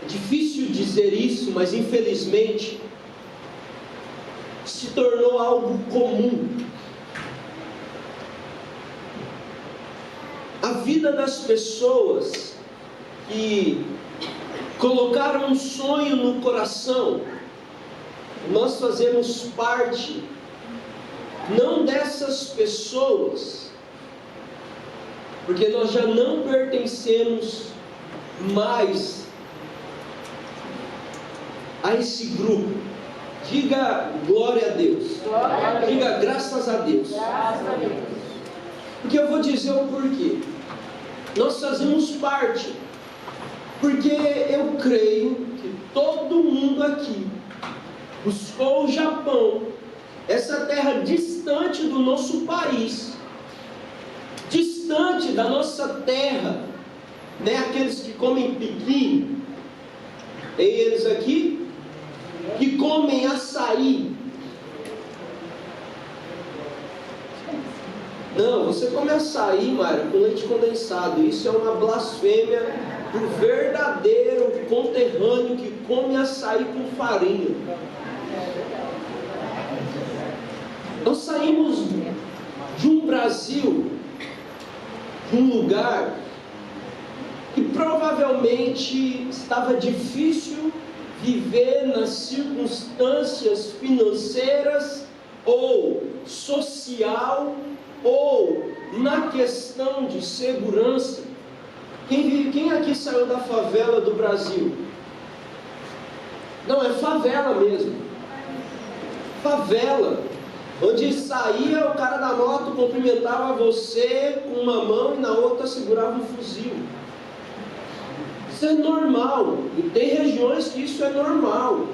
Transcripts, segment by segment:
É difícil dizer isso, mas infelizmente se tornou algo comum. A vida das pessoas que colocaram um sonho no coração, nós fazemos parte não dessas pessoas, porque nós já não pertencemos mais a esse grupo. Diga glória a Deus. Glória a Deus. Diga graças a Deus. Graças a Deus. Porque eu vou dizer o porquê. Nós fazemos parte, porque eu creio que todo mundo aqui buscou o Japão, essa terra distante do nosso país, distante da nossa terra, né? Aqueles que comem piqui, tem eles aqui, que comem açaí. Não, você come açaí, Mário, com leite condensado. Isso é uma blasfêmia do verdadeiro conterrâneo que come açaí com farinha. Nós saímos de um Brasil, de um lugar que provavelmente estava difícil viver nas circunstâncias financeiras ou social ou na questão de segurança. Quem aqui saiu da favela do Brasil? Não, é favela mesmo. Favela. Onde saía o cara da moto, cumprimentava você com uma mão e na outra segurava um fuzil. Isso é normal. E tem regiões que isso é normal.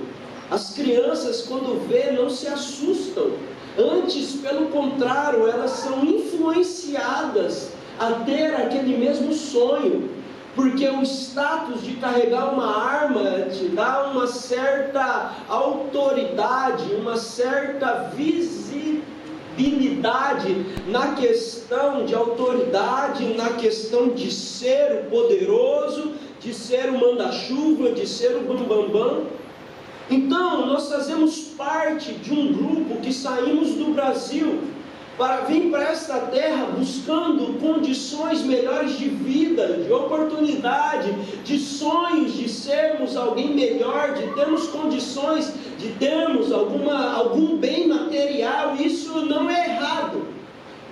As crianças, quando vê, não se assustam. Antes, pelo contrário, elas são influenciadas a ter aquele mesmo sonho, porque o status de carregar uma arma te dá uma certa autoridade, uma certa visibilidade na questão de autoridade, na questão de ser o poderoso, de ser o manda-chuva, de ser o bambambam. Então, nós fazemos parte de um grupo que saímos do Brasil para vir para esta terra buscando condições melhores de vida, de oportunidade, de sonhos de sermos alguém melhor, de termos condições, de termos algum bem material. Isso não é errado,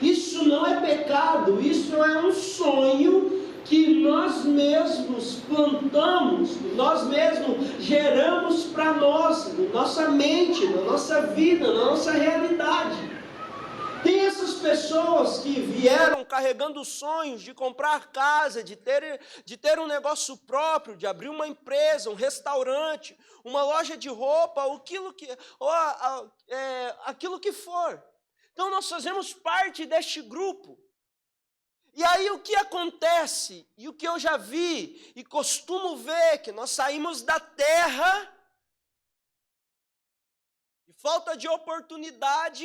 isso não é pecado, isso é um sonho que nós mesmos plantamos, nós mesmos geramos para nós, na nossa mente, na nossa vida, na nossa realidade. Tem essas pessoas que vieram carregando sonhos de comprar casa, de ter um negócio próprio, de abrir uma empresa, um restaurante, uma loja de roupa, aquilo que for. Então nós fazemos parte deste grupo. E aí o que acontece, e o que eu já vi e costumo ver, que nós saímos da terra, de falta de oportunidade,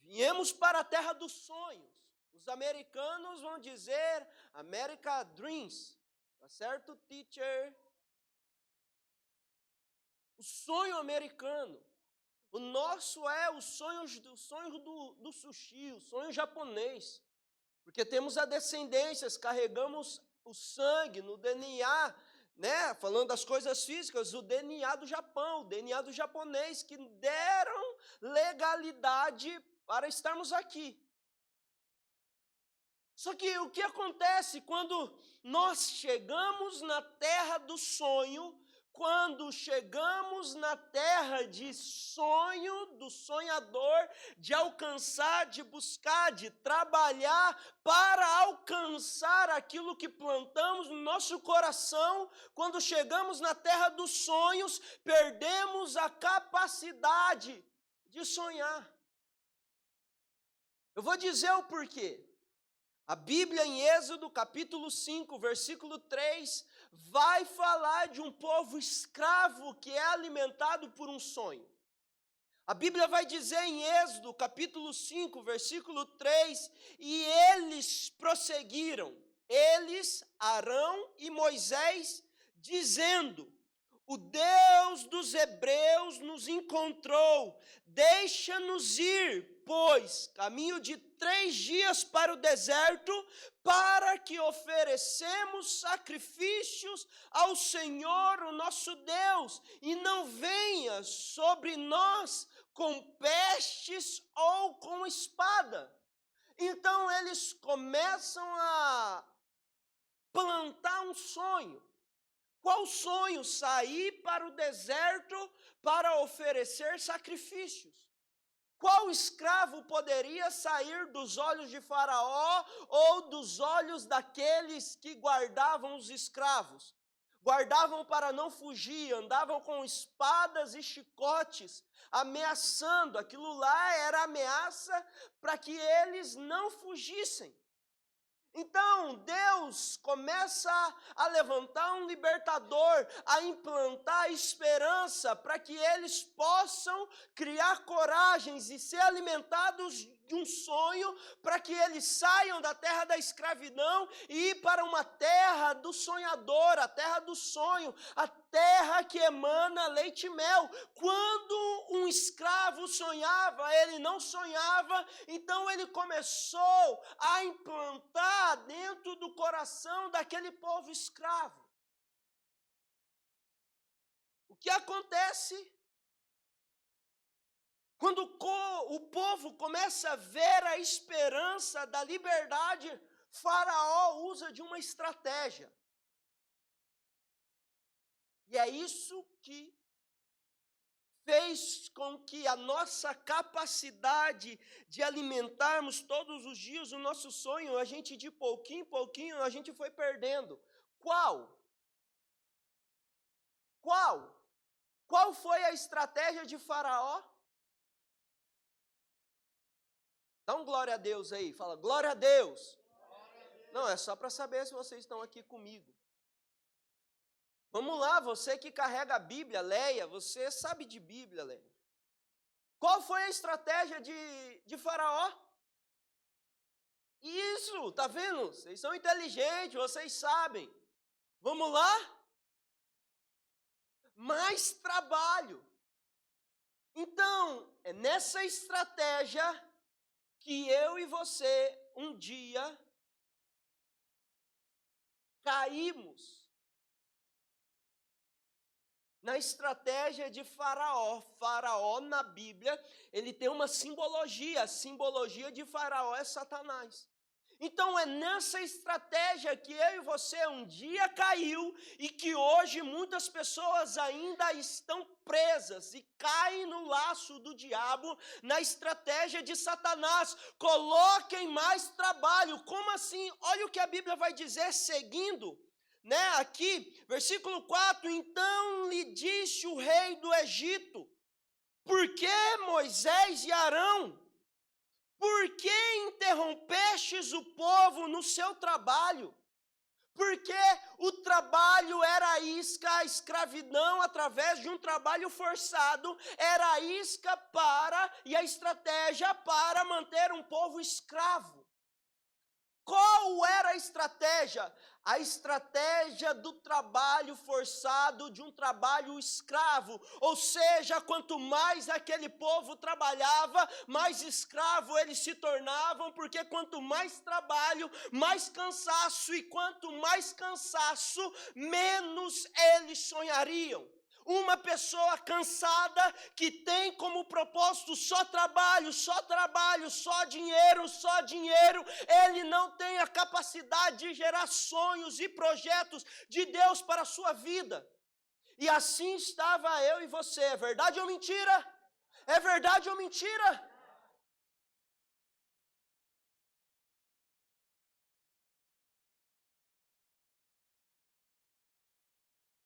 viemos para a terra dos sonhos. Os americanos vão dizer America Dreams, tá certo, teacher? O sonho americano. O nosso é o sonho do sushi, o sonho japonês. Porque temos a descendência, carregamos o sangue no DNA, né? Falando das coisas físicas, o DNA do Japão, o DNA do japonês, que deram legalidade para estarmos aqui. Só que o que acontece quando nós chegamos na terra do sonho, quando chegamos na terra de sonho, do sonhador, de alcançar, de buscar, de trabalhar para alcançar aquilo que plantamos no nosso coração, quando chegamos na terra dos sonhos, perdemos a capacidade de sonhar. Eu vou dizer o porquê. A Bíblia em Êxodo capítulo 5, versículo 3, vai falar de um povo escravo que é alimentado por um sonho. A Bíblia vai dizer em Êxodo capítulo 5, versículo 3, e eles prosseguiram, eles, Arão e Moisés, dizendo: O Deus dos hebreus nos encontrou. Deixa-nos ir, pois, caminho de 3 dias para o deserto, para que oferecemos sacrifícios ao Senhor, o nosso Deus, e não venha sobre nós com pestes ou com espada. Então eles começam a plantar um sonho. Qual sonho? Sair para o deserto para oferecer sacrifícios. Qual escravo poderia sair dos olhos de Faraó ou dos olhos daqueles que guardavam os escravos? Guardavam para não fugir, andavam com espadas e chicotes, ameaçando. Aquilo lá era ameaça para que eles não fugissem. Então, Deus começa a levantar um libertador, a implantar esperança para que eles possam criar coragens e ser alimentados de um sonho, para que eles saiam da terra da escravidão e ir para uma terra do sonhador, a terra do sonho, a terra que emana leite e mel. Quando um escravo sonhava, ele não sonhava, então ele começou a implantar dentro do coração daquele povo escravo. O que acontece? Quando o povo começa a ver a esperança da liberdade, Faraó usa de uma estratégia. E é isso que fez com que a nossa capacidade de alimentarmos todos os dias o nosso sonho, a gente de pouquinho em pouquinho, a gente foi perdendo. Qual? Qual foi a estratégia de Faraó? Dá um glória a Deus aí, fala glória a Deus. Não, é só para saber se vocês estão aqui comigo. Vamos lá, você que carrega a Bíblia, leia, você sabe de Bíblia, leia. Qual foi a estratégia de Faraó? Isso, tá vendo? Vocês são inteligentes, vocês sabem. Vamos lá? Mais trabalho. Então, é nessa estratégia que eu e você, um dia, caímos. Na estratégia de Faraó. Faraó, na Bíblia, ele tem uma simbologia. A simbologia de Faraó é Satanás. Então, é nessa estratégia que eu e você um dia caiu e que hoje muitas pessoas ainda estão presas e caem no laço do diabo, na estratégia de Satanás. Coloquem mais trabalho. Como assim? Olha o que a Bíblia vai dizer seguindo. Aqui, versículo 4, então lhe disse o rei do Egito, por que Moisés e Arão, por que interrompestes o povo no seu trabalho? Porque o trabalho era a isca, a escravidão através de um trabalho forçado, era a isca e a estratégia para manter um povo escravo. Qual era a estratégia? A estratégia do trabalho forçado, de um trabalho escravo. Ou seja, quanto mais aquele povo trabalhava, mais escravo eles se tornavam, porque quanto mais trabalho, mais cansaço, e quanto mais cansaço, menos eles sonhariam. Uma pessoa cansada que tem como propósito só trabalho, só dinheiro, ele não tem a capacidade de gerar sonhos e projetos de Deus para a sua vida. E assim estava eu e você. É verdade ou mentira? É verdade ou mentira?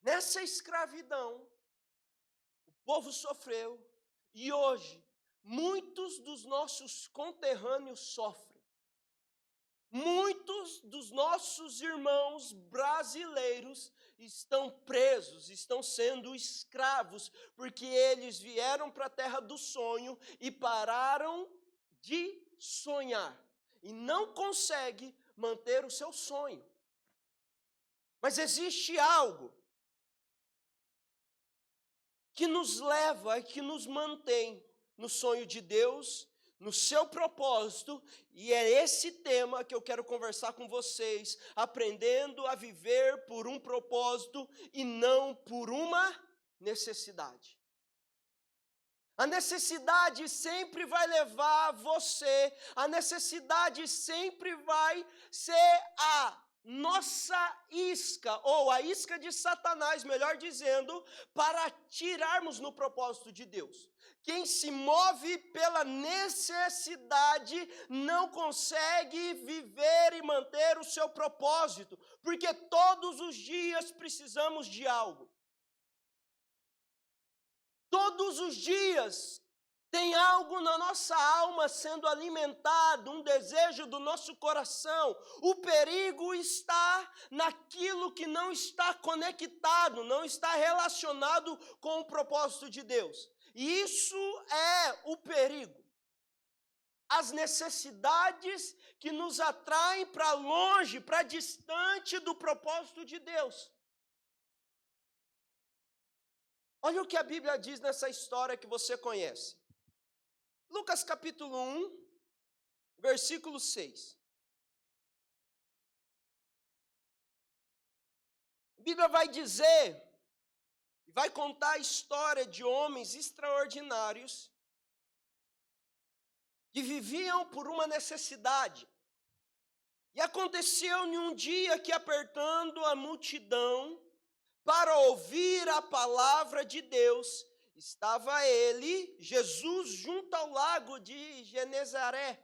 Nessa escravidão, o povo sofreu, e hoje muitos dos nossos conterrâneos sofrem. Muitos dos nossos irmãos brasileiros estão presos, estão sendo escravos, porque eles vieram para a terra do sonho e pararam de sonhar, e não conseguem manter o seu sonho. Mas existe algo que nos leva e que nos mantém no sonho de Deus, no seu propósito, e é esse tema que eu quero conversar com vocês, aprendendo a viver por um propósito e não por uma necessidade. A necessidade sempre vai levar você, a necessidade sempre vai ser a nossa isca, ou a isca de Satanás, melhor dizendo, para tirarmos no propósito de Deus. Quem se move pela necessidade não consegue viver e manter o seu propósito, porque todos os dias precisamos de algo. Todos os dias tem algo na nossa alma sendo alimentado, um desejo do nosso coração. O perigo está naquilo que não está conectado, não está relacionado com o propósito de Deus. E isso é o perigo. As necessidades que nos atraem para longe, para distante do propósito de Deus. Olha o que a Bíblia diz nessa história que você conhece. Lucas capítulo 1, versículo 6. A Bíblia vai dizer, vai contar a história de homens extraordinários que viviam por uma necessidade. E aconteceu em um dia que, apertando a multidão para ouvir a palavra de Deus, estava ele, Jesus, junto ao lago de Genezaré.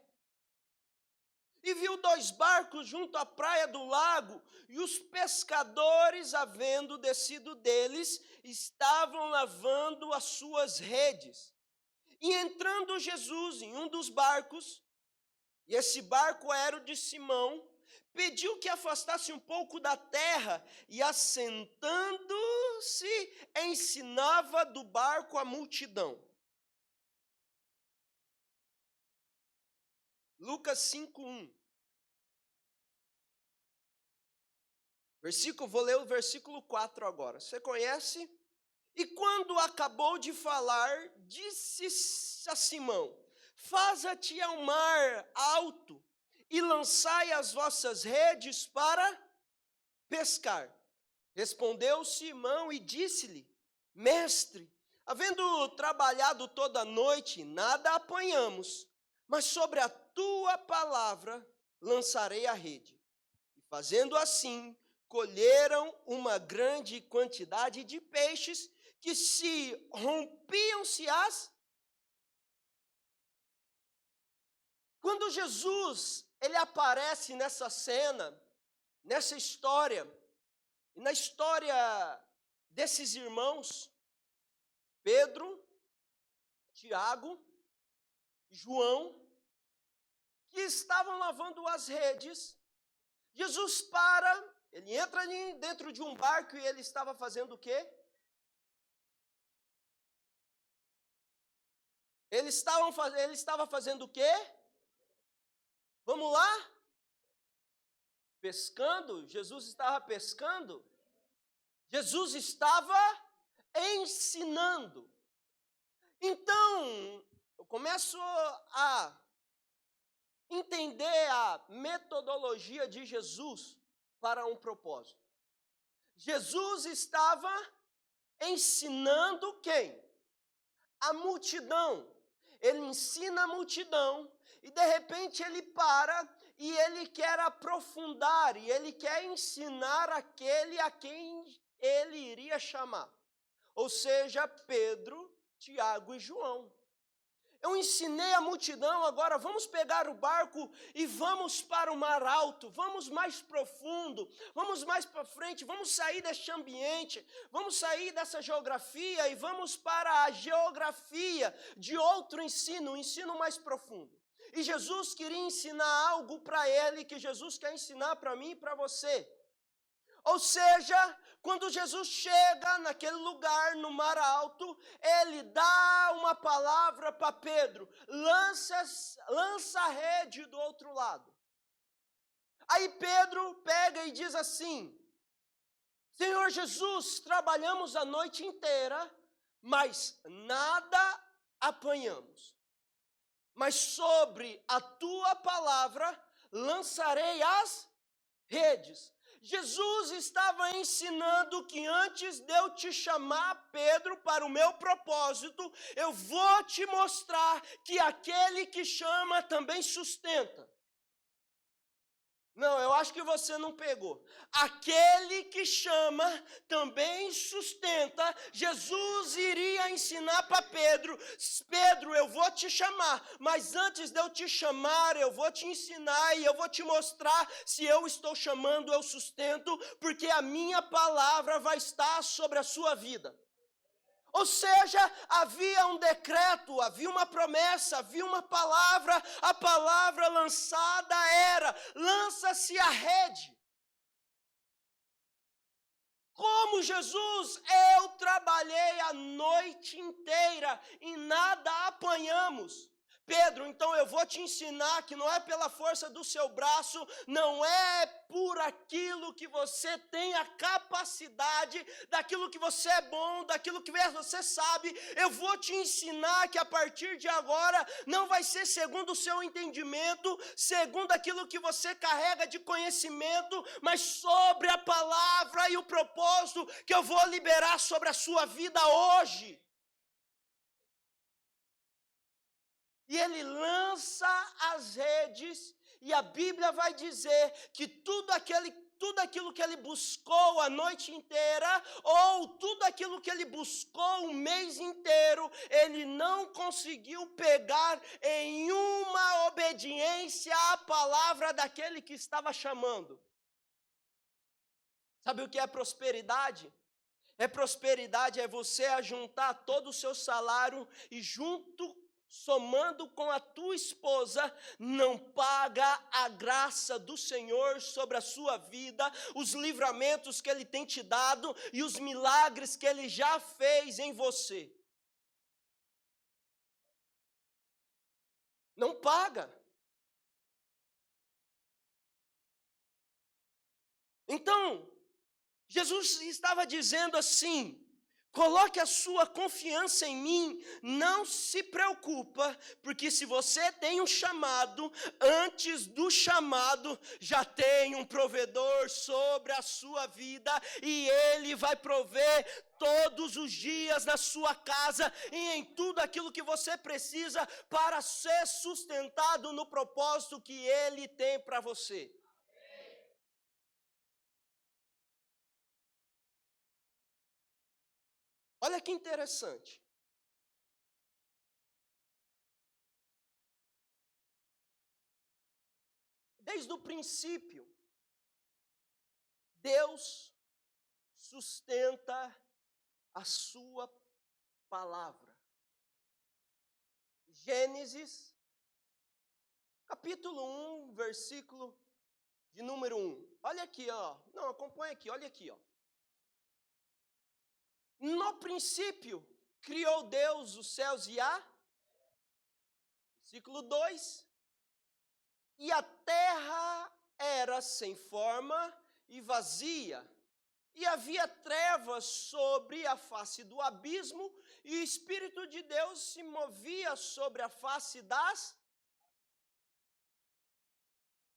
E viu 2 barcos junto à praia do lago, e os pescadores, havendo descido deles, estavam lavando as suas redes. E entrando Jesus em um dos barcos, e esse barco era o de Simão, pediu que afastasse um pouco da terra, e assentando-se, ensinava do barco a multidão. Lucas 5:1. Vou ler o versículo 4 agora. Você conhece? E quando acabou de falar, disse a Simão: faza-te ao mar alto e lançai as vossas redes para pescar. Respondeu Simão e disse-lhe: mestre, havendo trabalhado toda a noite, nada apanhamos, mas sobre a tua palavra lançarei a rede. E fazendo assim, colheram uma grande quantidade de peixes, que se rompiam-se as... Quando Jesus, ele aparece nessa cena, nessa história, e na história desses irmãos, Pedro, Tiago, João, que estavam lavando as redes, Jesus para, ele entra dentro de um barco e ele estava fazendo o quê? Ele estava fazendo o quê? Vamos lá? Pescando? Jesus estava pescando? Jesus estava ensinando. Então, eu começo a entender a metodologia de Jesus para um propósito. Jesus estava ensinando quem? A multidão. Ele ensina a multidão e de repente ele para e ele quer aprofundar e ele quer ensinar aquele a quem ele iria chamar. Ou seja, Pedro, Tiago e João. Eu ensinei a multidão, agora vamos pegar o barco e vamos para o mar alto, vamos mais profundo, vamos mais para frente, vamos sair deste ambiente, vamos sair dessa geografia e vamos para a geografia de outro ensino, um ensino mais profundo. E Jesus queria ensinar algo para ele que Jesus quer ensinar para mim e para você. Ou seja, quando Jesus chega naquele lugar, no mar alto, ele dá uma palavra para Pedro: lança a rede do outro lado. Aí Pedro pega e diz assim: Senhor Jesus, trabalhamos a noite inteira, mas nada apanhamos. Mas sobre a tua palavra lançarei as redes. Jesus estava ensinando que antes de eu te chamar, Pedro, para o meu propósito, eu vou te mostrar que aquele que chama também sustenta. Não, eu acho que você não pegou. Aquele que chama também sustenta. Jesus iria ensinar para Pedro: Pedro, eu vou te chamar, mas antes de eu te chamar, eu vou te ensinar e eu vou te mostrar se eu estou chamando, eu sustento, porque a minha palavra vai estar sobre a sua vida. Ou seja, havia um decreto, havia uma promessa, havia uma palavra, a palavra lançada era: lança-se a rede. Como Jesus, eu trabalhei a noite inteira e nada apanhamos. Pedro, então eu vou te ensinar que não é pela força do seu braço, não é por aquilo que você tem a capacidade, daquilo que você é bom, daquilo que você sabe. Eu vou te ensinar que a partir de agora não vai ser segundo o seu entendimento, segundo aquilo que você carrega de conhecimento, mas sobre a palavra e o propósito que eu vou liberar sobre a sua vida hoje. E ele lança as redes, e a Bíblia vai dizer que tudo aquilo que ele buscou a noite inteira, ou tudo aquilo que ele buscou o mês inteiro, ele não conseguiu pegar em uma obediência à palavra daquele que estava chamando. Sabe o que é prosperidade? Prosperidade é você ajuntar todo o seu salário e somando com a tua esposa, não paga a graça do Senhor sobre a sua vida, os livramentos que Ele tem te dado e os milagres que Ele já fez em você. Não paga. Então, Jesus estava dizendo assim: coloque a sua confiança em mim, não se preocupa, porque se você tem um chamado, antes do chamado, já tem um provedor sobre a sua vida, e ele vai prover todos os dias na sua casa, e em tudo aquilo que você precisa, para ser sustentado no propósito que ele tem para você. Olha que interessante. Desde o princípio, Deus sustenta a sua palavra. Gênesis, capítulo 1, versículo de número 1. Olha aqui, ó. Não, acompanha aqui, olha aqui, ó. No princípio, criou Deus os céus e a... Versículo 2. E a terra era sem forma e vazia, e havia trevas sobre a face do abismo, e o Espírito de Deus se movia sobre a face das...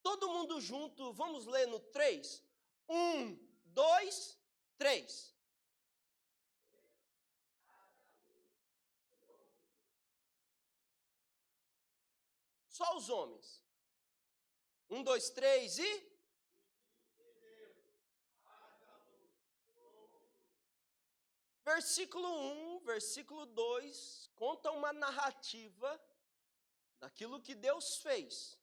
Todo mundo junto, vamos ler no 3? 1, 2, 3. Só os homens. 1, 2, 3 e... Versículo 1, versículo 2, conta uma narrativa daquilo que Deus fez.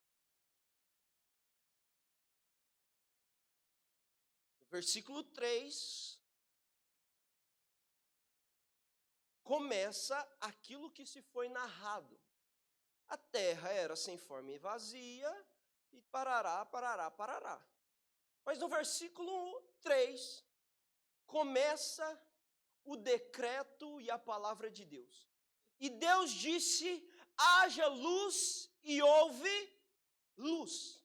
Versículo 3, começa aquilo que se foi narrado. A terra era sem forma e vazia, e parará, parará, parará. Mas no versículo 3, começa o decreto e a palavra de Deus. E Deus disse: haja luz, e houve luz.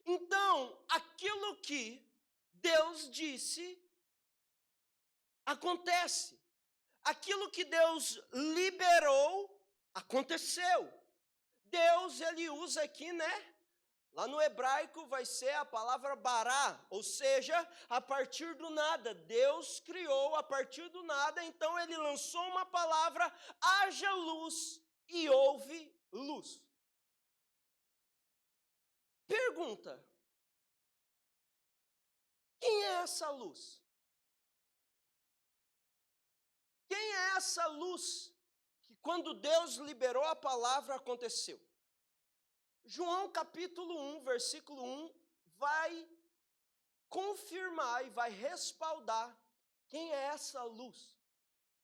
Então, aquilo que Deus disse, acontece. aquilo que Deus liberou, aconteceu. Deus, ele usa aqui, né? Lá no hebraico vai ser a palavra bará, ou seja, a partir do nada. Deus criou a partir do nada, então ele lançou uma palavra, haja luz, e houve luz. Pergunta: quem é essa luz? Quem é essa luz que quando Deus liberou a palavra aconteceu? João capítulo 1, versículo 1, vai confirmar e vai respaldar quem é essa luz.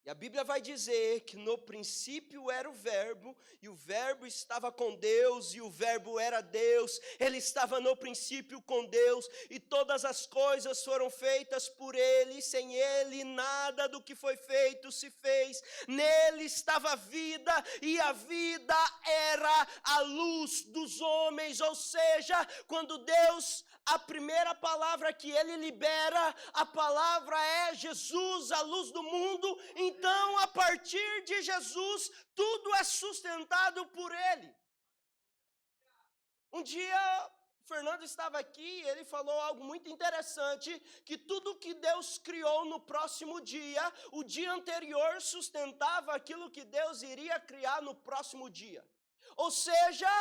E a Bíblia vai dizer que no princípio era o Verbo, e o Verbo estava com Deus, e o Verbo era Deus, ele estava no princípio com Deus, e todas as coisas foram feitas por ele, sem ele nada do que foi feito se fez. Nele estava a vida, e a vida era a luz dos homens. Ou seja, quando Deus, a primeira palavra que ele libera, a palavra é Jesus, a luz do mundo. Então, a partir de Jesus, tudo é sustentado por ele. Um dia, o Fernando estava aqui e ele falou algo muito interessante, que tudo que Deus criou no próximo dia, o dia anterior sustentava aquilo que Deus iria criar no próximo dia. Ou seja,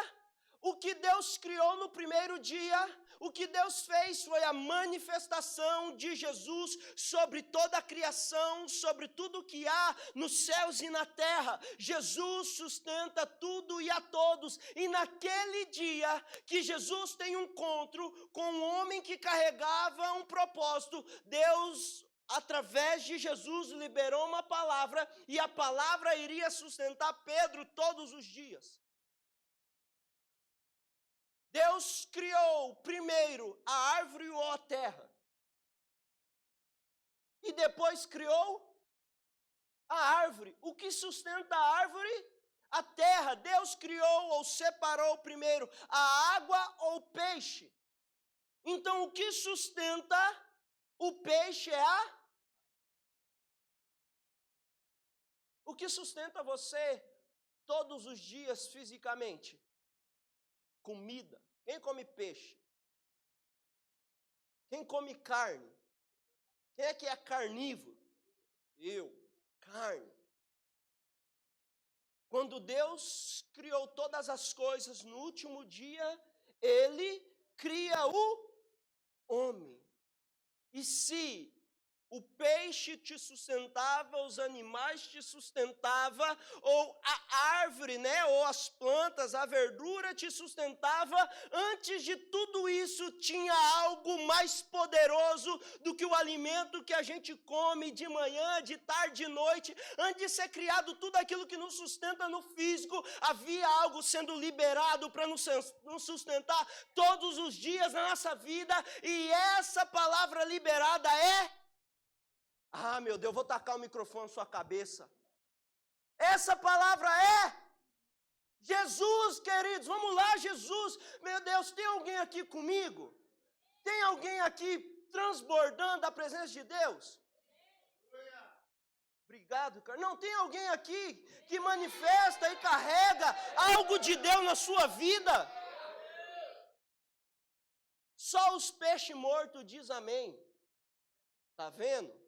o que Deus criou no primeiro dia, o que Deus fez foi a manifestação de Jesus sobre toda a criação, sobre tudo que há nos céus e na terra. Jesus sustenta tudo e a todos. E naquele dia que Jesus tem um encontro com um homem que carregava um propósito, Deus, através de Jesus, liberou uma palavra, e a palavra iria sustentar Pedro todos os dias. Deus criou primeiro a árvore ou a terra, e depois criou a árvore. O que sustenta a árvore? A terra. Deus criou ou separou primeiro a água ou o peixe. Então, o que sustenta o peixe é o que sustenta você todos os dias fisicamente? Comida. Quem come peixe? Quem come carne? Quem é que é carnívoro? Eu. Carne. Quando Deus criou todas as coisas no último dia, ele cria o homem. E se o peixe te sustentava, os animais te sustentava, ou a árvore, né, ou as plantas, a verdura te sustentava, antes de tudo isso tinha algo mais poderoso do que o alimento que a gente come de manhã, de tarde, de noite. Antes de ser criado tudo aquilo que nos sustenta no físico, havia algo sendo liberado para nos sustentar todos os dias na nossa vida, e essa palavra liberada é... Ah, meu Deus, vou tacar o microfone na sua cabeça. Essa palavra é Jesus, queridos. Vamos lá, Jesus. Meu Deus, tem alguém aqui comigo? Tem alguém aqui transbordando a presença de Deus? Obrigado, cara. Não, tem alguém aqui que manifesta e carrega algo de Deus na sua vida? Só os peixes mortos diz amém. Tá vendo?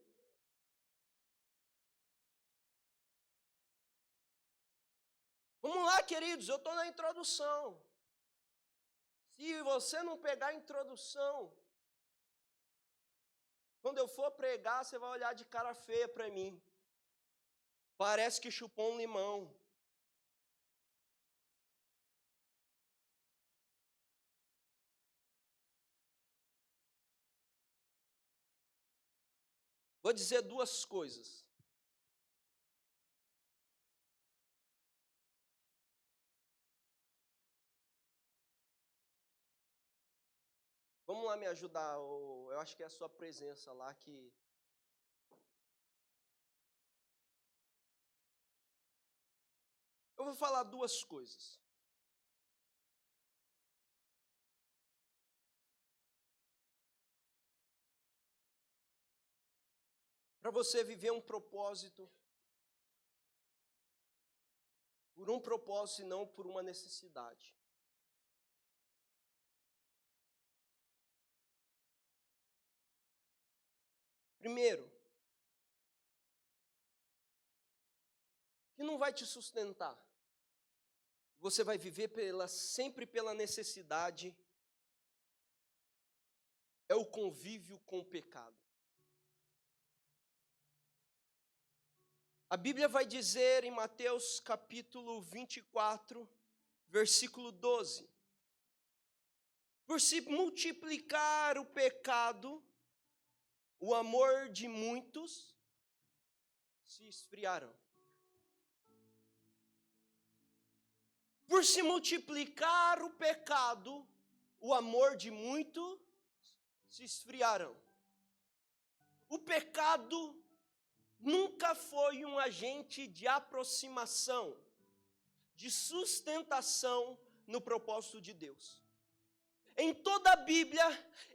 Vamos lá, queridos, eu estou na introdução. Se você não pegar a introdução, quando eu for pregar, você vai olhar de cara feia para mim. Parece que chupou um limão. Vou dizer duas coisas. Vamos lá me ajudar, eu acho que é a sua presença lá que... Eu vou falar duas coisas. Para você viver um propósito, por um propósito e não por uma necessidade. Primeiro, que não vai te sustentar. Você vai viver sempre pela necessidade. É o convívio com o pecado. A Bíblia vai dizer em Mateus capítulo 24, versículo 12: por se multiplicar o pecado, o amor de muitos se esfriarão. Por se multiplicar o pecado, o amor de muitos se esfriarão. O pecado nunca foi um agente de aproximação, de sustentação no propósito de Deus. Em toda a Bíblia,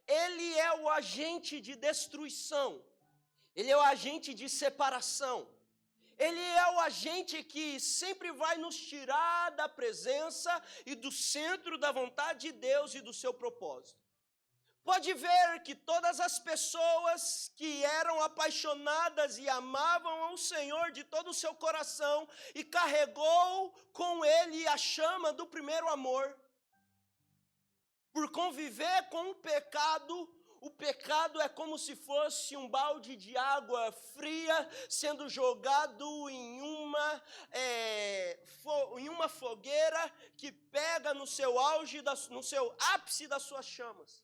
ele é o agente de destruição, ele é o agente de separação, ele é o agente que sempre vai nos tirar da presença e do centro da vontade de Deus e do seu propósito. Pode ver que todas as pessoas que eram apaixonadas e amavam ao Senhor de todo o seu coração e carregou com ele a chama do primeiro amor, por conviver com o pecado é como se fosse um balde de água fria sendo jogado em uma fogueira que pega no seu auge, no seu ápice das suas chamas.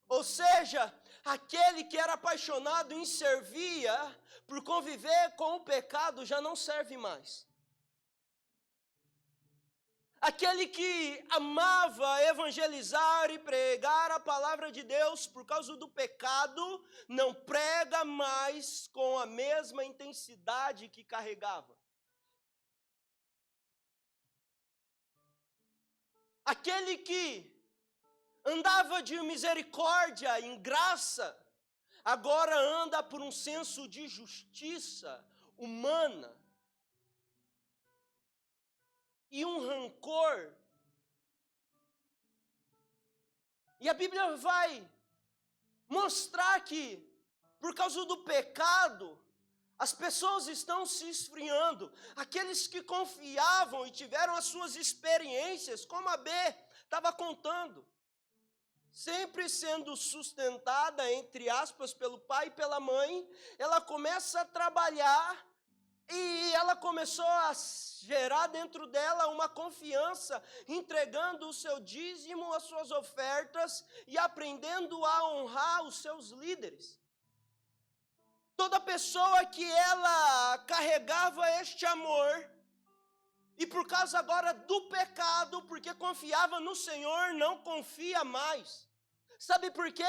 Ou seja, aquele que era apaixonado em servia, por conviver com o pecado, já não serve mais. Aquele que amava evangelizar e pregar a palavra de Deus por causa do pecado, não prega mais com a mesma intensidade que carregava. Aquele que andava de misericórdia, em graça, agora anda por um senso de justiça humana e um rancor. E a Bíblia vai mostrar que, por causa do pecado, as pessoas estão se esfriando. Aqueles que confiavam e tiveram as suas experiências, como a B estava contando, sempre sendo sustentada, entre aspas, pelo pai e pela mãe, ela começa a trabalhar e ela começou a gerar dentro dela uma confiança, entregando o seu dízimo, as suas ofertas e aprendendo a honrar os seus líderes. Toda pessoa que ela carregava este amor, e por causa agora do pecado, porque confiava no Senhor, não confia mais. Sabe por quê?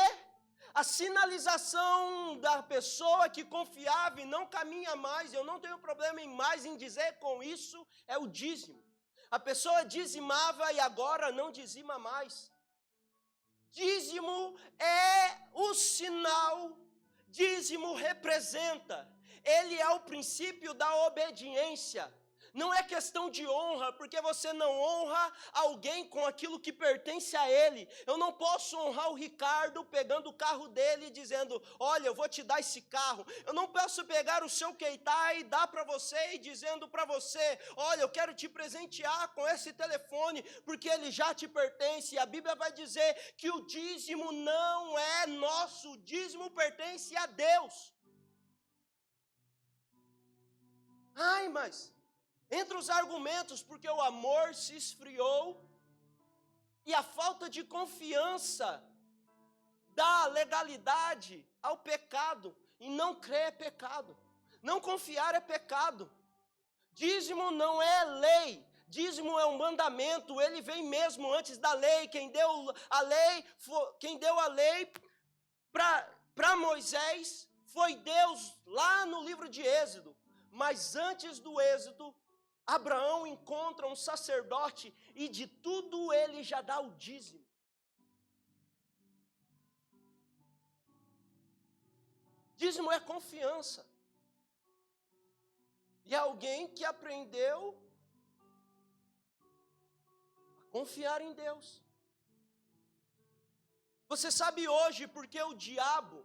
A sinalização da pessoa que confiava e não caminha mais, eu não tenho problema em dizer com isso, é o dízimo. A pessoa dizimava e agora não dizima mais. Dízimo é o sinal, dízimo representa, ele é o princípio da obediência. Não é questão de honra, porque você não honra alguém com aquilo que pertence a ele. Eu não posso honrar o Ricardo pegando o carro dele e dizendo, olha, eu vou te dar esse carro. Eu não posso pegar o seu Keita e dar para você e dizendo para você, olha, eu quero te presentear com esse telefone, porque ele já te pertence. E a Bíblia vai dizer que o dízimo não é nosso, o dízimo pertence a Deus. Ai, mas entre os argumentos, porque o amor se esfriou e a falta de confiança dá legalidade ao pecado, e não crer é pecado, não confiar é pecado. Dízimo não é lei, dízimo é um mandamento, ele vem mesmo antes da lei. Quem deu a lei para Moisés foi Deus lá no livro de Êxodo, mas antes do Êxodo, Abraão encontra um sacerdote e de tudo ele já dá o dízimo. Dízimo é confiança. E alguém que aprendeu a confiar em Deus. Você sabe hoje porque o diabo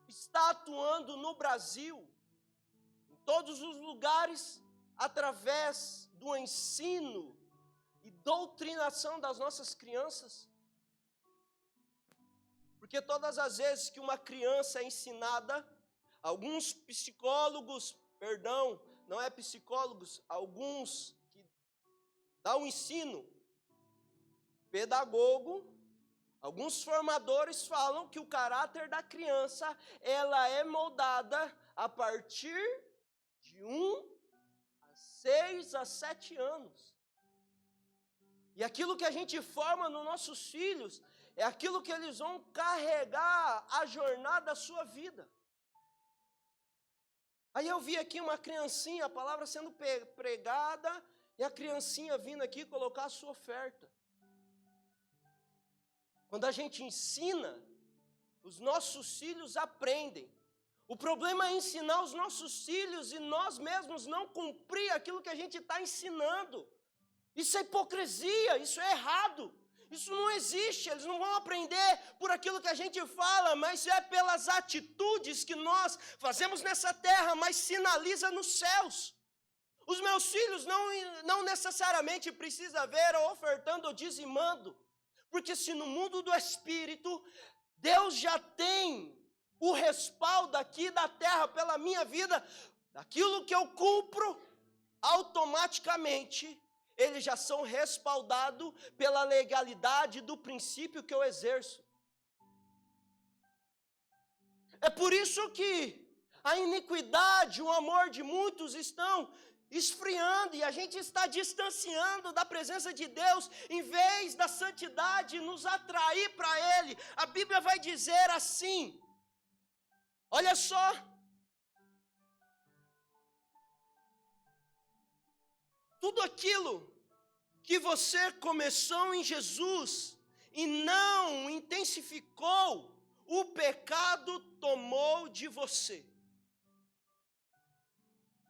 está atuando no Brasil, em todos os lugares, através do ensino e doutrinação das nossas crianças? Porque todas as vezes que uma criança é ensinada, alguns psicólogos, não é psicólogos, alguns que dão um ensino, pedagogo, alguns formadores falam que o caráter da criança, ela é moldada a partir de 6 a 7 anos. E aquilo que a gente forma nos nossos filhos, é aquilo que eles vão carregar a jornada da sua vida. Aí eu vi aqui uma criancinha, a palavra sendo pregada, e a criancinha vindo aqui colocar a sua oferta. Quando a gente ensina, os nossos filhos aprendem. O problema é ensinar os nossos filhos e nós mesmos não cumprir aquilo que a gente está ensinando. Isso é hipocrisia, isso é errado. Isso não existe, eles não vão aprender por aquilo que a gente fala, mas é pelas atitudes que nós fazemos nessa terra, mas sinaliza nos céus. Os meus filhos não necessariamente precisam ver ou ofertando ou dizimando, porque se no mundo do Espírito, Deus já tem o respaldo aqui da terra pela minha vida, daquilo que eu cumpro, automaticamente eles já são respaldados pela legalidade do princípio que eu exerço. É por isso que a iniquidade, o amor de muitos estão esfriando e a gente está distanciando da presença de Deus, em vez da santidade nos atrair para Ele. A Bíblia vai dizer assim, olha só, tudo aquilo que você começou em Jesus e não intensificou, o pecado tomou de você.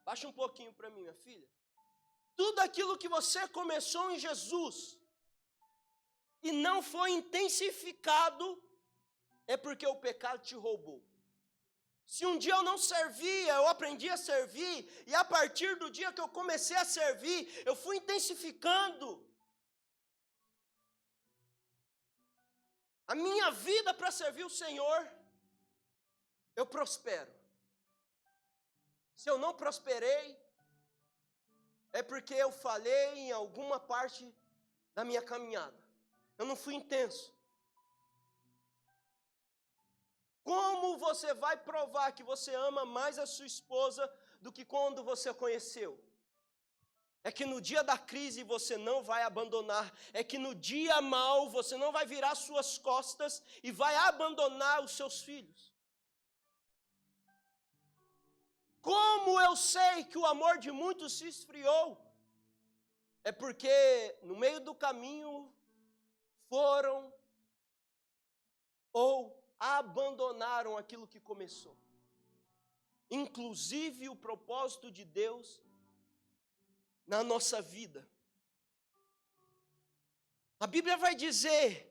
Baixa um pouquinho para mim, minha filha. Tudo aquilo que você começou em Jesus e não foi intensificado, é porque o pecado te roubou. Se um dia eu não servia, eu aprendi a servir, e a partir do dia que eu comecei a servir, eu fui intensificando a minha vida para servir o Senhor, eu prospero. Se eu não prosperei, é porque eu falhei em alguma parte da minha caminhada. Eu não fui intenso. Como você vai provar que você ama mais a sua esposa do que quando você a conheceu? É que no dia da crise você não vai abandonar. É que no dia mau você não vai virar suas costas e vai abandonar os seus filhos. Como eu sei que o amor de muitos se esfriou? É porque no meio do caminho foram ou abandonaram aquilo que começou. Inclusive o propósito de Deus na nossa vida. A Bíblia vai dizer,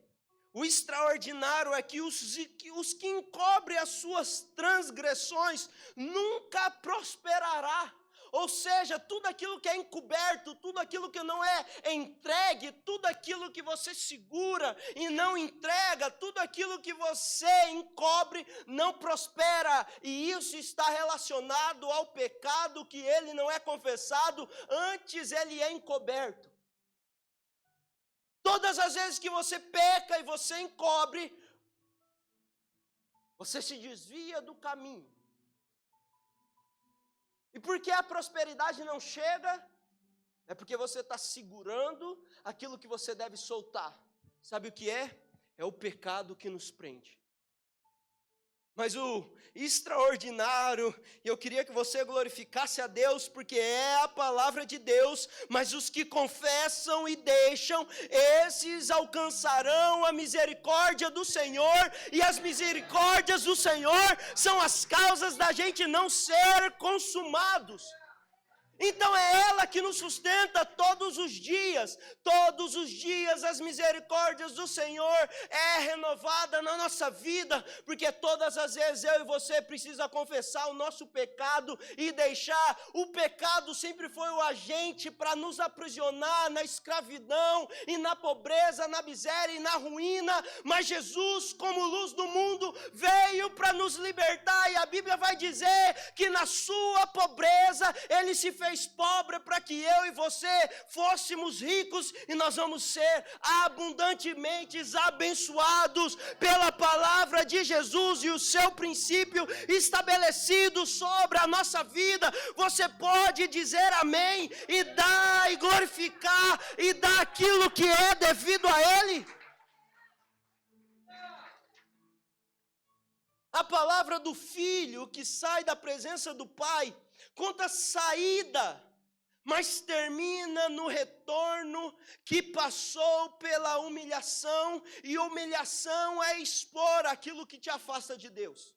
o extraordinário é que os que encobrem as suas transgressões nunca prosperará. Ou seja, tudo aquilo que é encoberto, tudo aquilo que não é entregue, tudo aquilo que você segura e não entrega, tudo aquilo que você encobre não prospera. E isso está relacionado ao pecado, que ele não é confessado, antes ele é encoberto. Todas as vezes que você peca e você encobre, você se desvia do caminho. E por que a prosperidade não chega? É porque você está segurando aquilo que você deve soltar. Sabe o que é? É o pecado que nos prende. Mas o extraordinário, e eu queria que você glorificasse a Deus, porque é a palavra de Deus, mas os que confessam e deixam, esses alcançarão a misericórdia do Senhor, e as misericórdias do Senhor são as causas da gente não ser consumados. Então é ela que nos sustenta todos os dias as misericórdias do Senhor é renovada na nossa vida, porque todas as vezes eu e você precisa confessar o nosso pecado e deixar. O pecado sempre foi o agente para nos aprisionar na escravidão e na pobreza, na miséria e na ruína, mas Jesus, como luz do mundo, veio para nos libertar, e a Bíblia vai dizer que na sua pobreza Ele se fez pobre para que eu e você fôssemos ricos, e nós vamos ser abundantemente abençoados pela palavra de Jesus e o seu princípio estabelecido sobre a nossa vida. Você pode dizer amém e dar e glorificar e dar aquilo que é devido a Ele? A palavra do Filho que sai da presença do Pai conta saída, mas termina no retorno, que passou pela humilhação, e humilhação é expor aquilo que te afasta de Deus.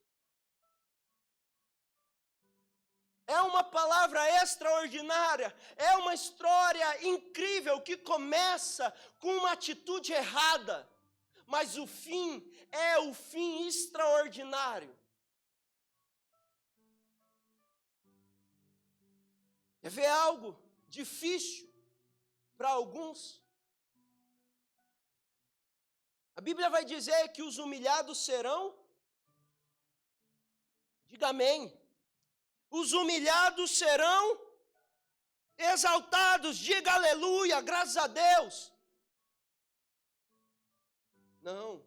É uma palavra extraordinária, é uma história incrível que começa com uma atitude errada, mas o fim é o fim extraordinário. É ver algo difícil para alguns. A Bíblia vai dizer que os humilhados serão, diga amém, os humilhados serão exaltados, diga aleluia, graças a Deus. Não.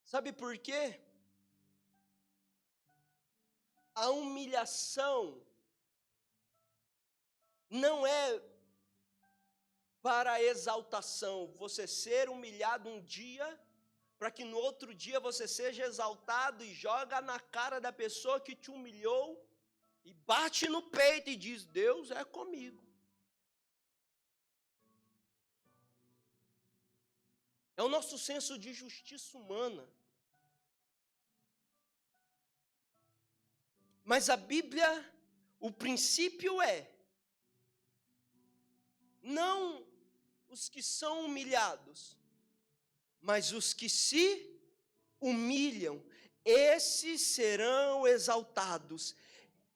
Sabe por quê? A humilhação não é para a exaltação, você ser humilhado um dia, para que no outro dia você seja exaltado e joga na cara da pessoa que te humilhou, e bate no peito e diz, Deus é comigo. É o nosso senso de justiça humana. Mas a Bíblia, o princípio é, não os que são humilhados, mas os que se humilham, esses serão exaltados.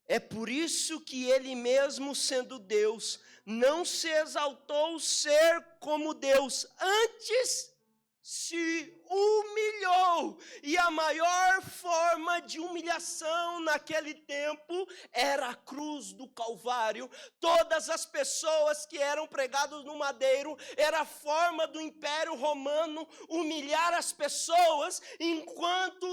É por isso que Ele mesmo, sendo Deus, não se exaltou ser como Deus, antes se humilhou, e a maior forma de humilhação naquele tempo era a cruz do Calvário. Todas as pessoas que eram pregadas no madeiro, era a forma do Império Romano humilhar as pessoas, enquanto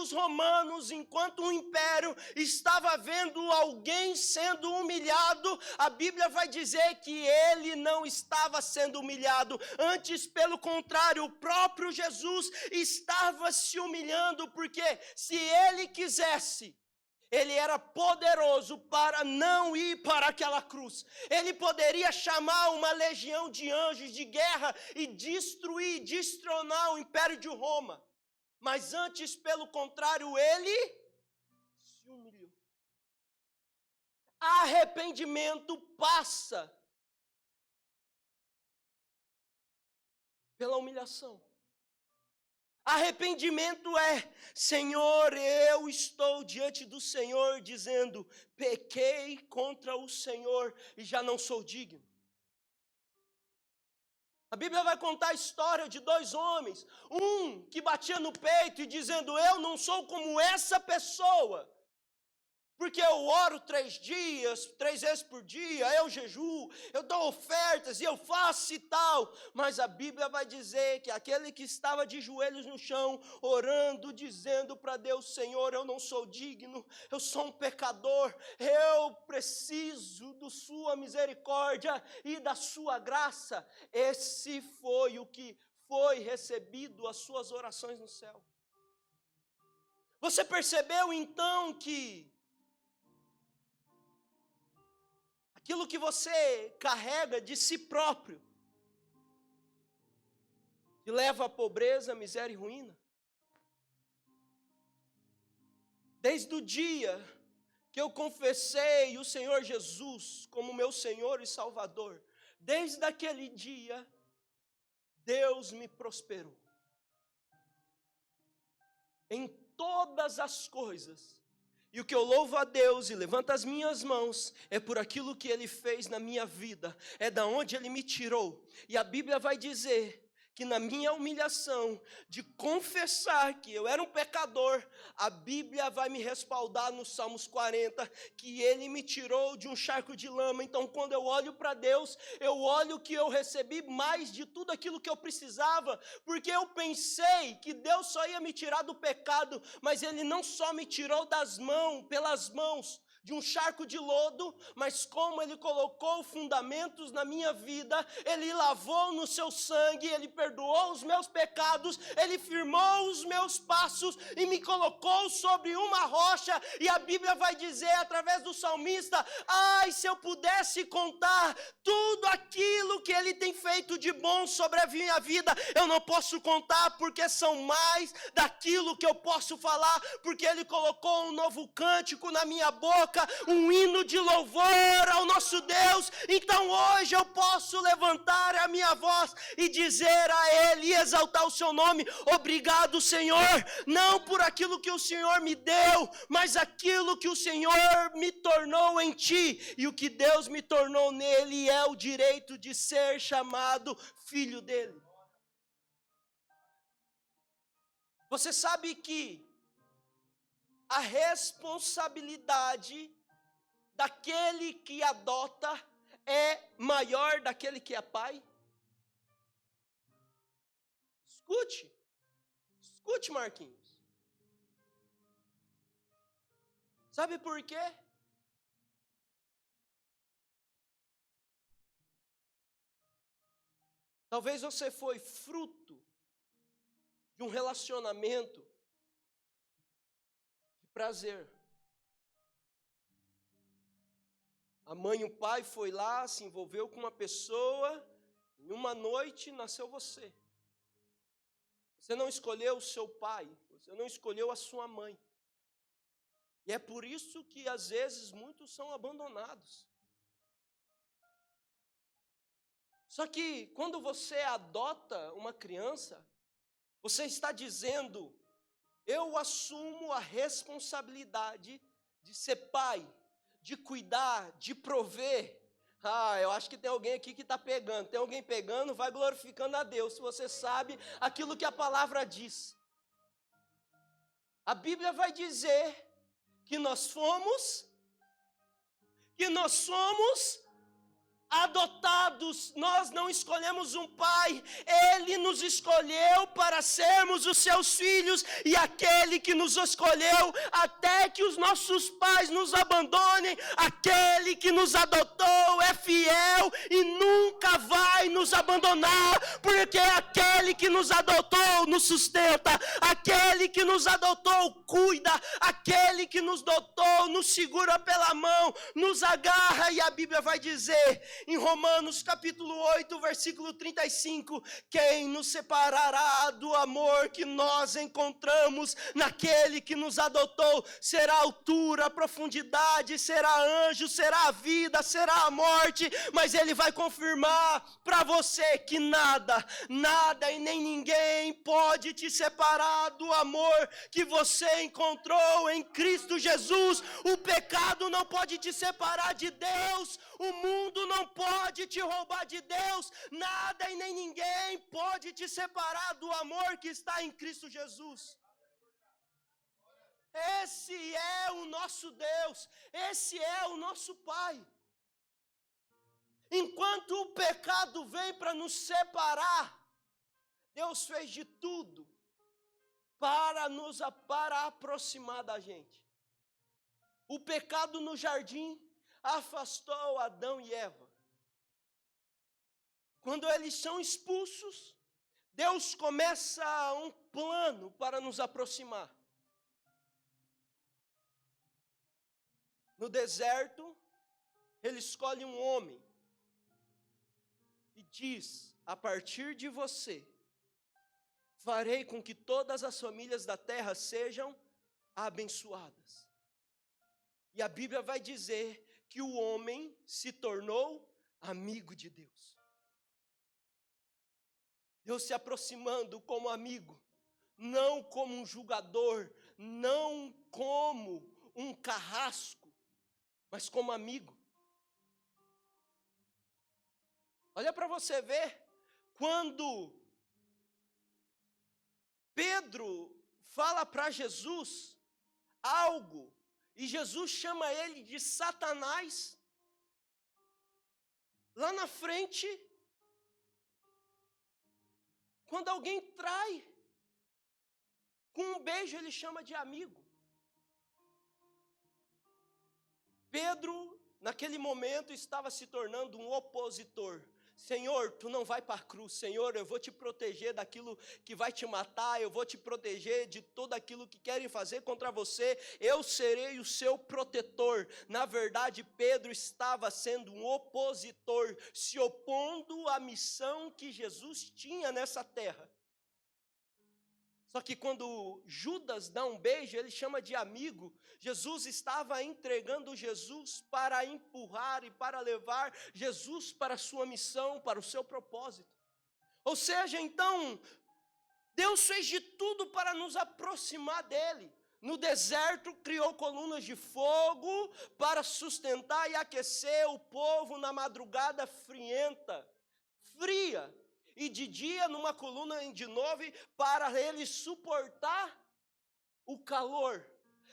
o Império estava vendo alguém sendo humilhado, a Bíblia vai dizer que ele não estava sendo humilhado, antes pelo contrário, o próprio Jesus estava se humilhando, porque se ele quisesse, ele era poderoso para não ir para aquela cruz. Ele poderia chamar uma legião de anjos de guerra e destronar o Império de Roma. Mas antes, pelo contrário, ele se humilhou. Arrependimento passa pela humilhação. Arrependimento é, Senhor, eu estou diante do Senhor dizendo, pequei contra o Senhor e já não sou digno. A Bíblia vai contar a história de dois homens, um que batia no peito e dizendo, eu não sou como essa pessoa, porque eu oro 3 vezes por dia, eu jejuo, eu dou ofertas e eu faço e tal. Mas a Bíblia vai dizer que aquele que estava de joelhos no chão, orando, dizendo para Deus, Senhor, eu não sou digno, eu sou um pecador, eu preciso da sua misericórdia e da sua graça. Esse foi o que foi recebido as suas orações no céu. Você percebeu então que aquilo que você carrega de si próprio te leva à pobreza, miséria e ruína? Desde o dia que eu confessei o Senhor Jesus como meu Senhor e Salvador, desde aquele dia, Deus me prosperou. Em todas as coisas. E o que eu louvo a Deus e levanto as minhas mãos é por aquilo que Ele fez na minha vida, é da onde Ele me tirou. E a Bíblia vai dizer que na minha humilhação de confessar que eu era um pecador, a Bíblia vai me respaldar no Salmos 40, que Ele me tirou de um charco de lama. Então, quando eu olho para Deus, eu olho que eu recebi mais de tudo aquilo que eu precisava, porque eu pensei que Deus só ia me tirar do pecado, mas Ele não só me tirou pelas mãos, de um charco de lodo, mas como Ele colocou fundamentos na minha vida, Ele lavou no seu sangue, Ele perdoou os meus pecados, Ele firmou os meus passos e me colocou sobre uma rocha. E a Bíblia vai dizer através do salmista: ai, se eu pudesse contar tudo aquilo que Ele tem feito de bom sobre a minha vida, eu não posso contar, porque são mais daquilo que eu posso falar, porque Ele colocou um novo cântico na minha boca, um hino de louvor ao nosso Deus. Então hoje eu posso levantar a minha voz e dizer a Ele, e exaltar o seu nome: obrigado, Senhor, não por aquilo que o Senhor me deu, mas aquilo que o Senhor me tornou em Ti. E o que Deus me tornou nele é o direito de ser chamado filho dele. Você sabe que a responsabilidade daquele que adota é maior daquele que é pai? Escute, Marquinhos. Sabe por quê? Talvez você foi fruto de um relacionamento de prazer. A mãe e o pai foi lá, se envolveu com uma pessoa, em uma noite nasceu você. Você não escolheu o seu pai, você não escolheu a sua mãe. E é por isso que às vezes muitos são abandonados. Só que quando você adota uma criança, você está dizendo: eu assumo a responsabilidade de ser pai, de cuidar, de prover. Eu acho que tem alguém aqui que está pegando. Tem alguém pegando, vai glorificando a Deus, se você sabe aquilo que a palavra diz. A Bíblia vai dizer que nós somos adotados. Nós não escolhemos um pai, Ele nos escolheu para sermos os seus filhos, e aquele que nos escolheu até que os nossos pais nos abandonem, aquele que nos adotou é fiel e nunca vai nos abandonar, porque aquele que nos adotou nos sustenta, aquele que nos adotou cuida, aquele que nos adotou nos segura pela mão, nos agarra. E a Bíblia vai dizer em Romanos capítulo 8, versículo 35, quem nos separará do amor que nós encontramos naquele que nos adotou? Será a altura, a profundidade, será anjo, será a vida, será a morte, mas Ele vai confirmar para você que nada e nem ninguém pode te separar do amor que você encontrou em Cristo Jesus. O pecado não pode te separar de Deus, o mundo não pode te roubar de Deus, nada e nem ninguém pode te separar do amor que está em Cristo Jesus. Esse é o nosso Deus, esse é o nosso Pai. Enquanto o pecado vem para nos separar, Deus fez de tudo para aproximar da gente. O pecado no jardim afastou Adão e Eva. Quando eles são expulsos, Deus começa um plano para nos aproximar. No deserto, Ele escolhe um homem e diz: a partir de você, farei com que todas as famílias da terra sejam abençoadas. E a Bíblia vai dizer que o homem se tornou amigo de Deus. Deus se aproximando como amigo, não como um julgador, não como um carrasco, mas como amigo. Olha para você ver, quando Pedro fala para Jesus algo, e Jesus chama ele de Satanás, lá na frente, quando alguém trai, com um beijo ele chama de amigo. Pedro, naquele momento, estava se tornando um opositor. Senhor, tu não vai para a cruz. Senhor, eu vou te proteger daquilo que vai te matar. Eu vou te proteger de tudo aquilo que querem fazer contra você. Eu serei o seu protetor. Na verdade, Pedro estava sendo um opositor, se opondo à missão que Jesus tinha nessa terra. Só que quando Judas dá um beijo, ele chama de amigo. Jesus estava entregando Jesus para empurrar e para levar Jesus para a sua missão, para o seu propósito. Ou seja, então, Deus fez de tudo para nos aproximar dele. No deserto, criou colunas de fogo para sustentar e aquecer o povo na madrugada fria. E de dia numa coluna de nuvem para ele suportar o calor.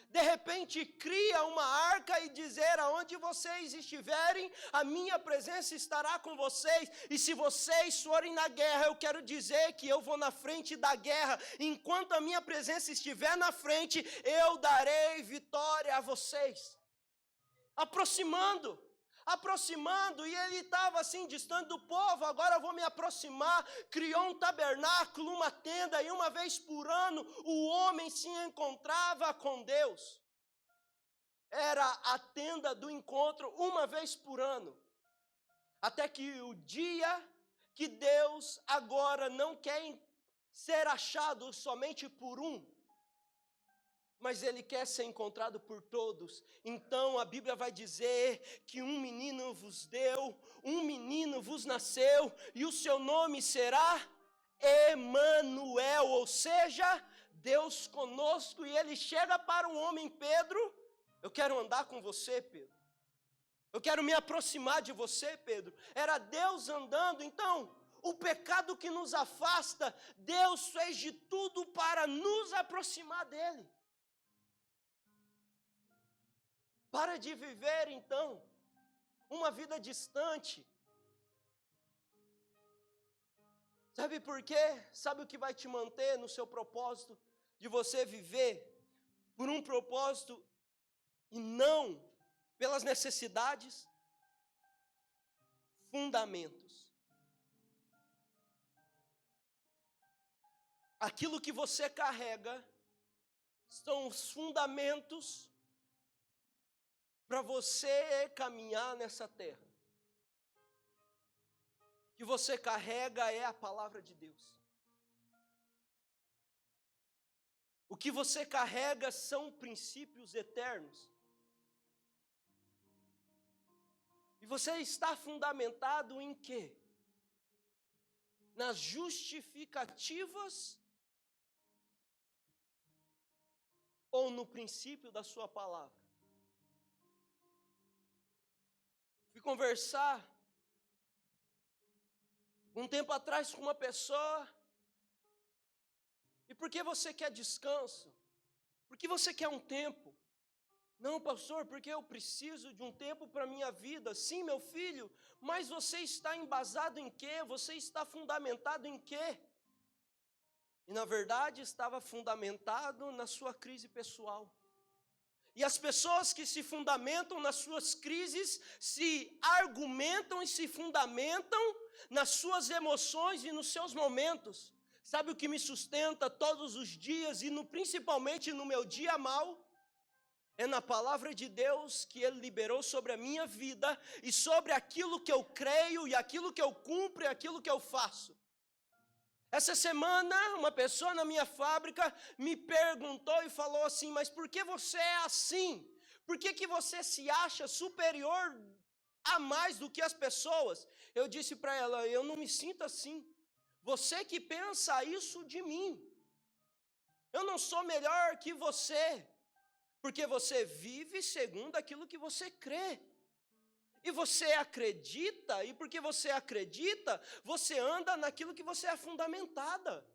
De repente cria uma arca e dizer: aonde vocês estiverem, a minha presença estará com vocês. E se vocês forem na guerra, eu quero dizer que eu vou na frente da guerra. Enquanto a minha presença estiver na frente, eu darei vitória a vocês. Aproximando, e ele estava assim distante do povo. Agora eu vou me aproximar. Criou um tabernáculo, uma tenda, e uma vez por ano o homem se encontrava com Deus. Era a tenda do encontro uma vez por ano, até que o dia que Deus agora não quer ser achado somente por um, mas ele quer ser encontrado por todos. Então a Bíblia vai dizer que um menino vos deu, um menino vos nasceu, e o seu nome será Emanuel, ou seja, Deus conosco. E ele chega para o homem Pedro: eu quero andar com você, Pedro. Eu quero me aproximar de você, Pedro. Era Deus andando. Então, o pecado que nos afasta, Deus fez de tudo para nos aproximar dele. Para de viver, então, uma vida distante. Sabe por quê? Sabe o que vai te manter no seu propósito? De você viver por um propósito e não pelas necessidades? Fundamentos. Aquilo que você carrega são os fundamentos para você caminhar nessa terra. O que você carrega é a palavra de Deus. O que você carrega são princípios eternos. E você está fundamentado em quê? Nas justificativas ou no princípio da sua palavra? Fui conversar um tempo atrás com uma pessoa. E por que você quer descanso? Por que você quer um tempo? Não, pastor, porque eu preciso de um tempo para a minha vida. Sim, meu filho, mas você está embasado em quê? Você está fundamentado em quê? E na verdade estava fundamentado na sua crise pessoal. E as pessoas que se fundamentam nas suas crises, se argumentam e se fundamentam nas suas emoções e nos seus momentos. Sabe o que me sustenta todos os dias e principalmente no meu dia mal? É na palavra de Deus que Ele liberou sobre a minha vida e sobre aquilo que eu creio e aquilo que eu cumpro e aquilo que eu faço. Essa semana, uma pessoa na minha fábrica me perguntou e falou assim, mas por que você é assim? Por que você se acha superior a mais do que as pessoas? Eu disse para ela, eu não me sinto assim. Você que pensa isso de mim. Eu não sou melhor que você. Porque você vive segundo aquilo que você crê. E você acredita, e porque você acredita, você anda naquilo que você é fundamentada.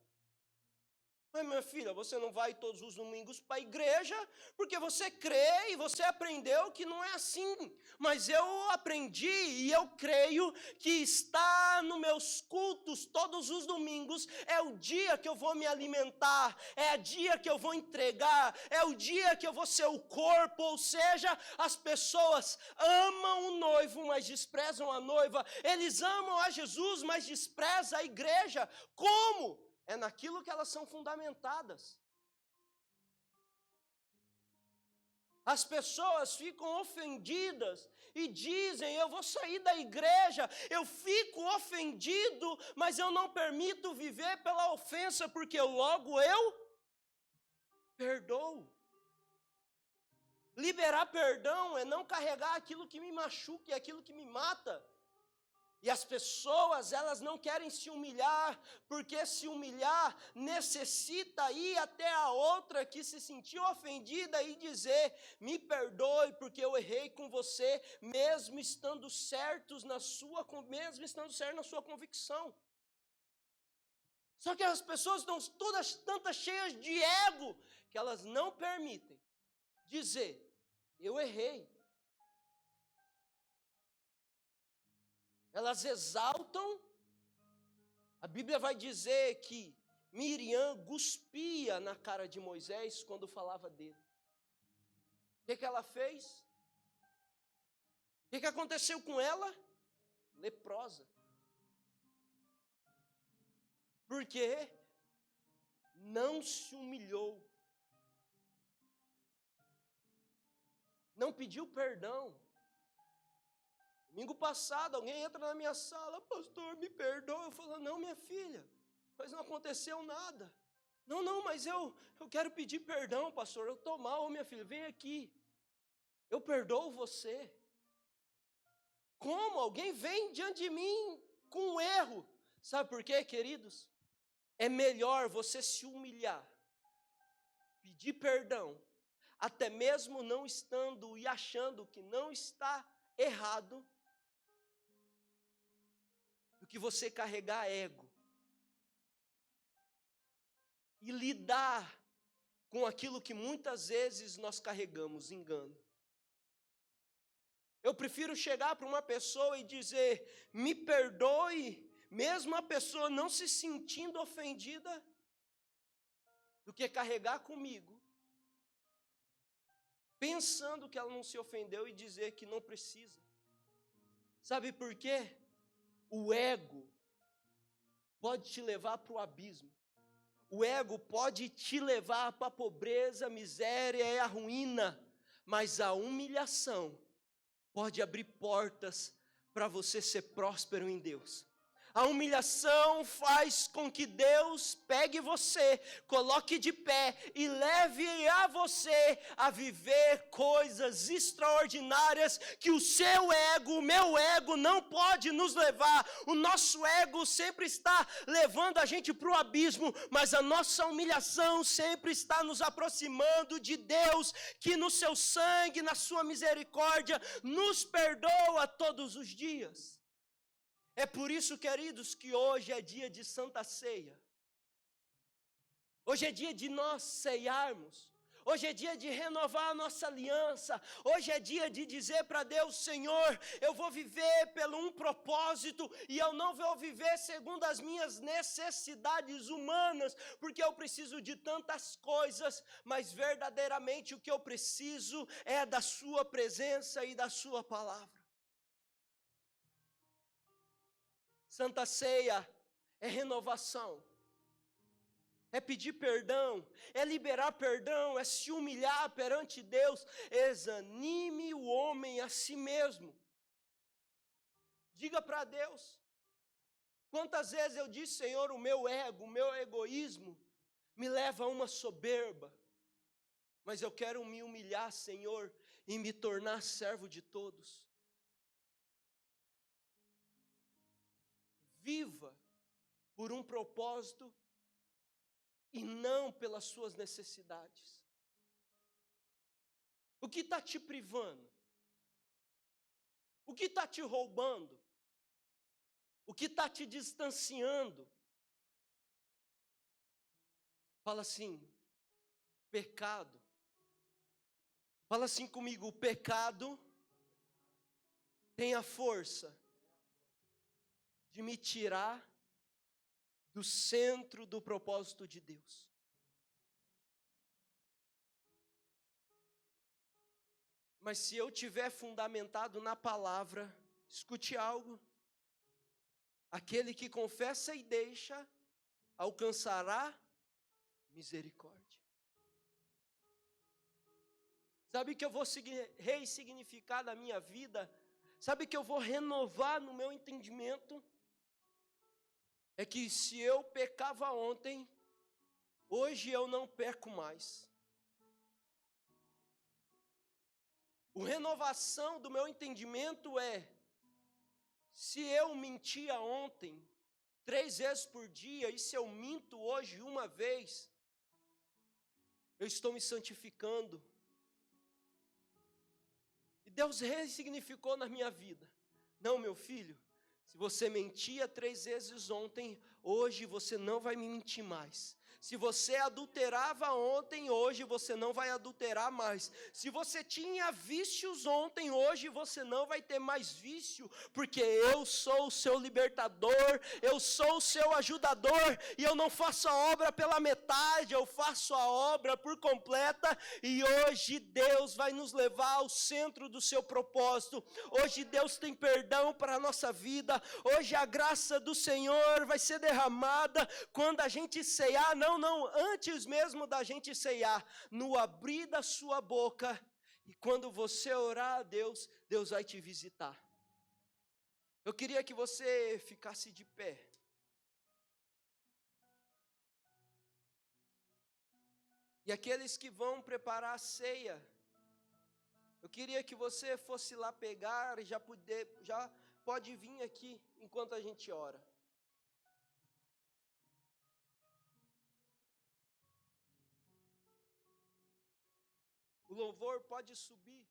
Mas, minha filha, você não vai todos os domingos para a igreja, porque você crê e você aprendeu que não é assim. Mas eu aprendi e eu creio que estar nos meus cultos todos os domingos é o dia que eu vou me alimentar, é o dia que eu vou entregar, é o dia que eu vou ser o corpo, ou seja, as pessoas amam o noivo, mas desprezam a noiva. Eles amam a Jesus, mas desprezam a igreja. Como? É naquilo que elas são fundamentadas. As pessoas ficam ofendidas e dizem, eu vou sair da igreja, eu fico ofendido, mas eu não permito viver pela ofensa, porque logo eu perdoo. Liberar perdão é não carregar aquilo que me machuca e aquilo que me mata. E as pessoas, elas não querem se humilhar, porque se humilhar necessita ir até a outra que se sentiu ofendida e dizer, me perdoe porque eu errei com você, mesmo estando certo na sua convicção. Só que as pessoas estão todas tantas cheias de ego, que elas não permitem dizer, eu errei. Elas exaltam, a Bíblia vai dizer que Miriam cuspia na cara de Moisés quando falava dele. O que ela fez? O que aconteceu com ela? Leprosa. Porque não se humilhou. Não pediu perdão. Domingo passado, alguém entra na minha sala, pastor, me perdoa. Eu falo, não, minha filha, mas não aconteceu nada. Não, mas eu quero pedir perdão, pastor, eu estou mal, minha filha, vem aqui. Eu perdoo você. Como? Alguém vem diante de mim com um erro. Sabe por quê, queridos? É melhor você se humilhar, pedir perdão, até mesmo não estando e achando que não está errado, do que você carregar ego e lidar com aquilo que muitas vezes nós carregamos, engano. Eu prefiro chegar para uma pessoa e dizer, me perdoe, mesmo a pessoa não se sentindo ofendida, do que carregar comigo, pensando que ela não se ofendeu e dizer que não precisa. Sabe por quê? O ego pode te levar para o abismo. O ego pode te levar para a pobreza, a miséria e a ruína. Mas a humilhação pode abrir portas para você ser próspero em Deus. A humilhação faz com que Deus pegue você, coloque de pé e leve a você a viver coisas extraordinárias que o seu ego, o meu ego não pode nos levar. O nosso ego sempre está levando a gente para o abismo, mas a nossa humilhação sempre está nos aproximando de Deus, que no seu sangue, na sua misericórdia, nos perdoa todos os dias. É por isso, queridos, que hoje é dia de Santa Ceia. Hoje é dia de nós ceiarmos. Hoje é dia de renovar a nossa aliança. Hoje é dia de dizer para Deus, Senhor, eu vou viver pelo um propósito e eu não vou viver segundo as minhas necessidades humanas, porque eu preciso de tantas coisas, mas verdadeiramente o que eu preciso é da sua presença e da sua palavra. Santa Ceia é renovação. é pedir perdão, é liberar perdão, é se humilhar perante Deus. Examine o homem a si mesmo. Diga para Deus. Quantas vezes eu disse, Senhor, o meu ego, o meu egoísmo me leva a uma soberba. Mas eu quero me humilhar, Senhor, e me tornar servo de todos. Viva por um propósito e não pelas suas necessidades. O que está te privando? O que está te roubando? O que está te distanciando? Fala assim, pecado. Fala assim comigo, o pecado tem a força de me tirar do centro do propósito de Deus. Mas se eu tiver fundamentado na palavra, escute algo. Aquele que confessa e deixa, alcançará misericórdia. Sabe que eu vou ressignificar na minha vida? Sabe que eu vou renovar no meu entendimento? É que se eu pecava ontem, hoje eu não peco mais. A renovação do meu entendimento é, se eu mentia ontem, 3 vezes por dia, e se eu minto hoje uma vez, eu estou me santificando. E Deus ressignificou na minha vida. Não, meu filho, se você mentia 3 vezes ontem, hoje você não vai me mentir mais. Se você adulterava ontem, hoje você não vai adulterar mais. Se você tinha vícios ontem, hoje você não vai ter mais vício, porque eu sou o seu libertador, eu sou o seu ajudador, e eu não faço a obra pela metade, eu faço a obra por completa, e hoje Deus vai nos levar ao centro do seu propósito. Hoje Deus tem perdão para a nossa vida, hoje a graça do Senhor vai ser derramada quando a gente ceiar, não, antes mesmo da gente ceiar, no abrir da sua boca, e quando você orar a Deus, Deus vai te visitar. Eu queria que você ficasse de pé. E aqueles que vão preparar a ceia, eu queria que você fosse lá pegar, já pode vir aqui enquanto a gente ora. O louvor pode subir.